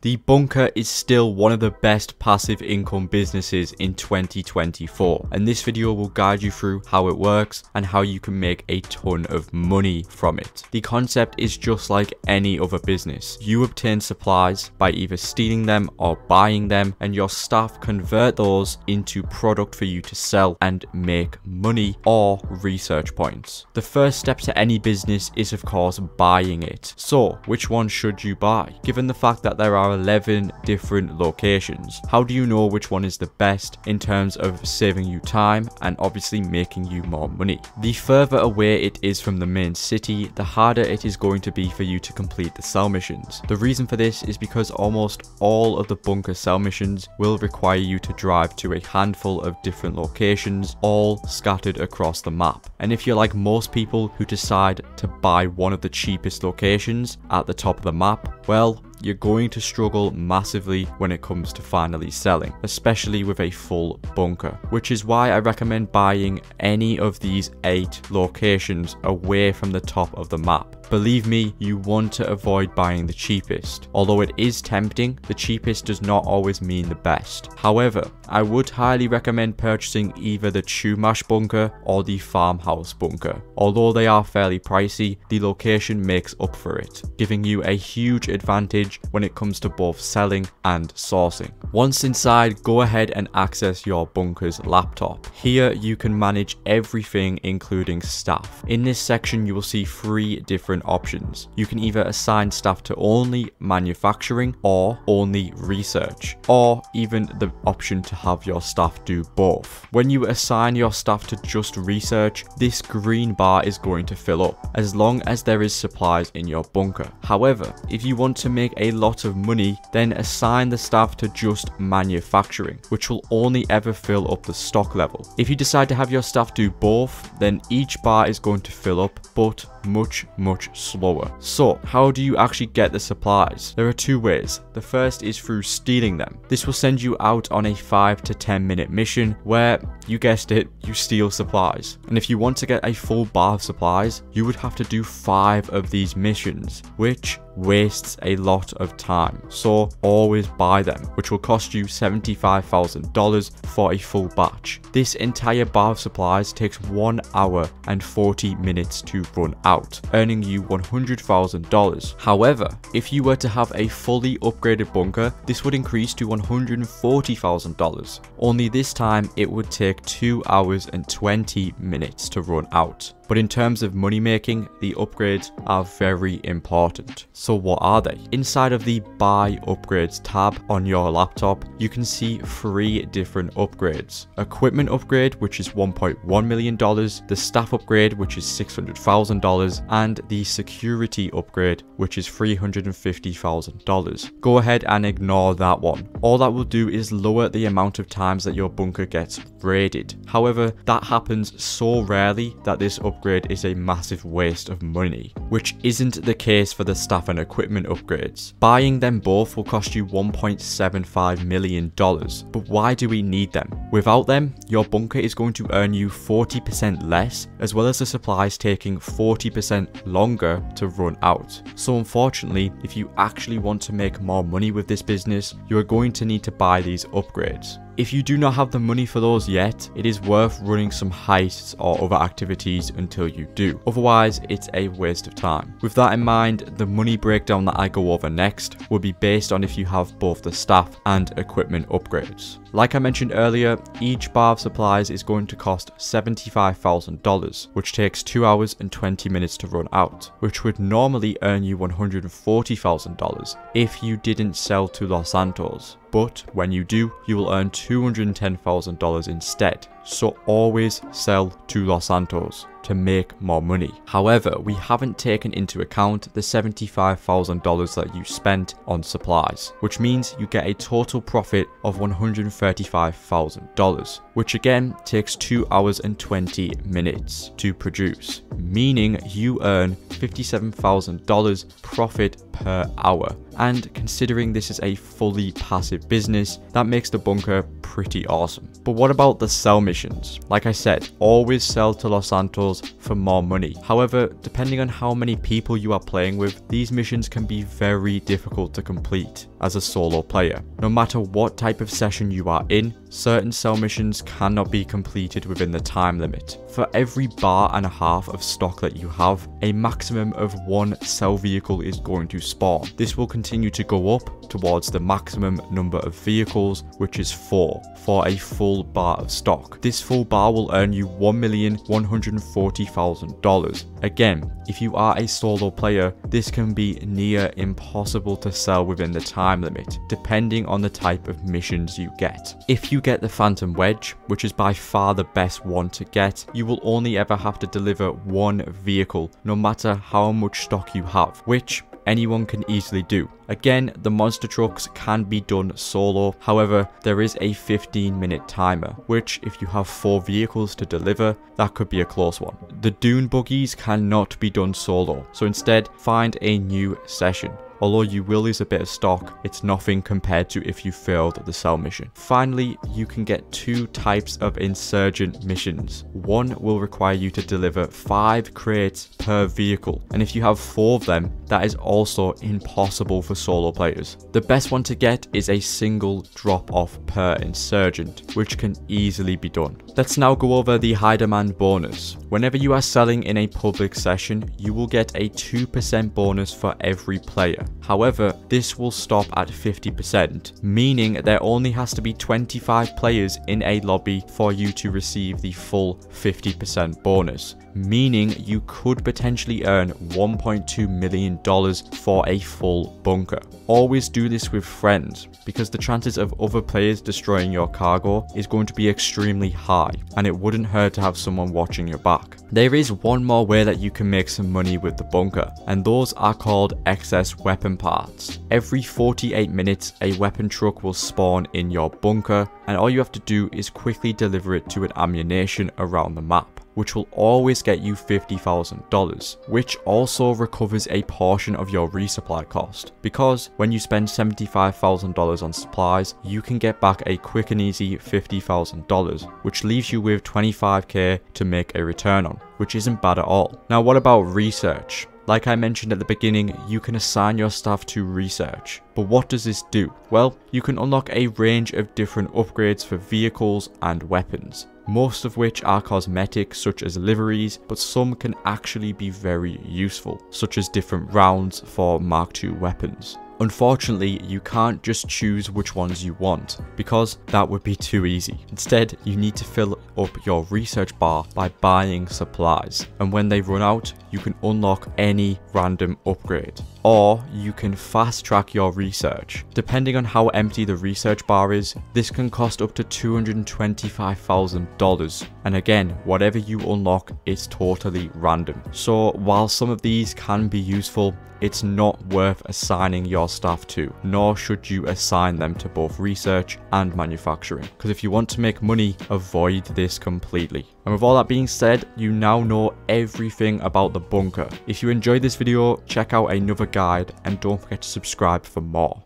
the bunker is still one of the best passive income businesses in 2024, and this video will guide you through how it works and how you can make a ton of money from it. The concept is just like any other business. You obtain supplies by either stealing them or buying them, and your staff convert those into product for you to sell and make money or research points. The first step to any business is of course buying it. So which one should you buy? Given the fact that there are 11 different locations, how do you know which one is the best in terms of saving you time and obviously making you more money? The further away it is from the main city, the harder it is going to be for you to complete the cell missions. The reason for this is because almost all of the bunker cell missions will require you to drive to a handful of different locations, all scattered across the map. And if you're like most people who decide to buy one of the cheapest locations at the top of the map, well, you're going to struggle massively when it comes to finally selling, especially with a full bunker, which is why I recommend buying any of these 8 locations away from the top of the map. Believe me, you want to avoid buying the cheapest. Although it is tempting, the cheapest does not always mean the best. However, I would highly recommend purchasing either the Chumash bunker or the farmhouse bunker. Although they are fairly pricey, the location makes up for it, giving you a huge advantage when it comes to both selling and sourcing. Once inside, go ahead and access your bunker's laptop. Here you can manage everything including staff. In this section you will see 3 different options. You can either assign staff to only manufacturing or only research, or even the option to have your staff do both. When you assign your staff to just research, this green bar is going to fill up as long as there is supplies in your bunker. However, if you want to make a lot of money, then assign the staff to just manufacturing, which will only ever fill up the stock level. If you decide to have your staff do both, then each bar is going to fill up, but much slower. So how do you actually get the supplies? There are 2 ways. The first is through stealing them. This will send you out on a 5 to 10 minute mission where, you guessed it, you steal supplies. And if you want to get a full bar of supplies, you would have to do 5 of these missions, which wastes a lot of time. So always buy them, which will cost you $75,000 for a full batch. This entire bar of supplies takes 1 hour and 40 minutes to run out, earning you $100,000. However, if you were to have a fully upgraded bunker, this would increase to $140,000. Only this time it would take 2 hours and 20 minutes to run out. But in terms of money making, the upgrades are very important. So what are they? Inside of the Buy Upgrades tab on your laptop, you can see 3 different upgrades. Equipment upgrade, which is $1.1 million, the staff upgrade, which is $600,000, and the security upgrade, which is $350,000. Go ahead and ignore that one. All that will do is lower the amount of times that your bunker gets raided. However, that happens so rarely that this upgrade is a massive waste of money, which isn't the case for the staff and equipment upgrades. Buying them both will cost you $1.75 million, but why do we need them? Without them, your bunker is going to earn you 40% less, as well as the supplies taking 40% longer to run out. So unfortunately, if you actually want to make more money with this business, you are going to need to buy these upgrades. If you do not have the money for those yet, it is worth running some heists or other activities until you do. Otherwise, it's a waste of time. With that in mind, the money breakdown that I go over next will be based on if you have both the staff and equipment upgrades. Like I mentioned earlier, each bar of supplies is going to cost $75,000, which takes 2 hours and 20 minutes to run out, which would normally earn you $140,000 if you didn't sell to Los Santos. But when you do, you will earn $210,000 instead. So always sell to Los Santos to make more money. However, we haven't taken into account the $75,000 that you spent on supplies, which means you get a total profit of $135,000, which again takes 2 hours and 20 minutes to produce, meaning you earn $57,000 profit per hour. And considering this is a fully passive business, that makes the bunker pretty awesome. But what about the sell missions? Like I said, always sell to Los Santos for more money. However, depending on how many people you are playing with, these missions can be very difficult to complete. as a solo player. No matter what type of session you are in, certain sell missions cannot be completed within the time limit. For every bar and a half of stock that you have, a maximum of 1 sell vehicle is going to spawn. This will continue to go up towards the maximum number of vehicles, which is 4, for a full bar of stock. This full bar will earn you $1,140,000. Again, if you are a solo player, this can be near impossible to sell within the time limit, depending on the type of missions you get. If you get the Phantom Wedge, which is by far the best one to get, you will only ever have to deliver 1 vehicle, no matter how much stock you have, which anyone can easily do. Again, the monster trucks can be done solo, however, there is a 15-minute timer, which if you have 4 vehicles to deliver, that could be a close one. The dune buggies cannot be done solo, so instead find a new session. Although you will lose a bit of stock, it's nothing compared to if you failed the sell mission. Finally, you can get 2 types of insurgent missions. One will require you to deliver 5 crates per vehicle, and if you have 4 of them, that is also impossible for solo players. The best one to get is a single drop off per insurgent, which can easily be done. Let's now go over the high demand bonus. Whenever you are selling in a public session, you will get a 2% bonus for every player. However, this will stop at 50%, meaning there only has to be 25 players in a lobby for you to receive the full 50% bonus, meaning you could potentially earn $1.2 million for a full bunker. Always do this with friends, because the chances of other players destroying your cargo is going to be extremely high, and it wouldn't hurt to have someone watching your back. There is one more way that you can make some money with the bunker, and those are called excess weapon parts. Every 48 minutes, a weapon truck will spawn in your bunker, and all you have to do is quickly deliver it to an ammunition around the map, which will always get you $50,000, which also recovers a portion of your resupply cost, because when you spend $75,000 on supplies, you can get back a quick and easy $50,000, which leaves you with $25k to make a return on, which isn't bad at all. Now, what about research? Like I mentioned at the beginning, you can assign your staff to research. But what does this do? Well, you can unlock a range of different upgrades for vehicles and weapons, most of which are cosmetic such as liveries, but some can actually be very useful, such as different rounds for Mark II weapons. Unfortunately, you can't just choose which ones you want, because that would be too easy. Instead, you need to fill up your research bar by buying supplies, and when they run out, you can unlock any random upgrade. Or you can fast track your research. Depending on how empty the research bar is, this can cost up to $225,000. And again, whatever you unlock is totally random. So while some of these can be useful, it's not worth assigning your staff to, nor should you assign them to both research and manufacturing. Because if you want to make money, avoid this completely. And with all that being said, you now know everything about the bunker. If you enjoyed this video, check out another guide and don't forget to subscribe for more.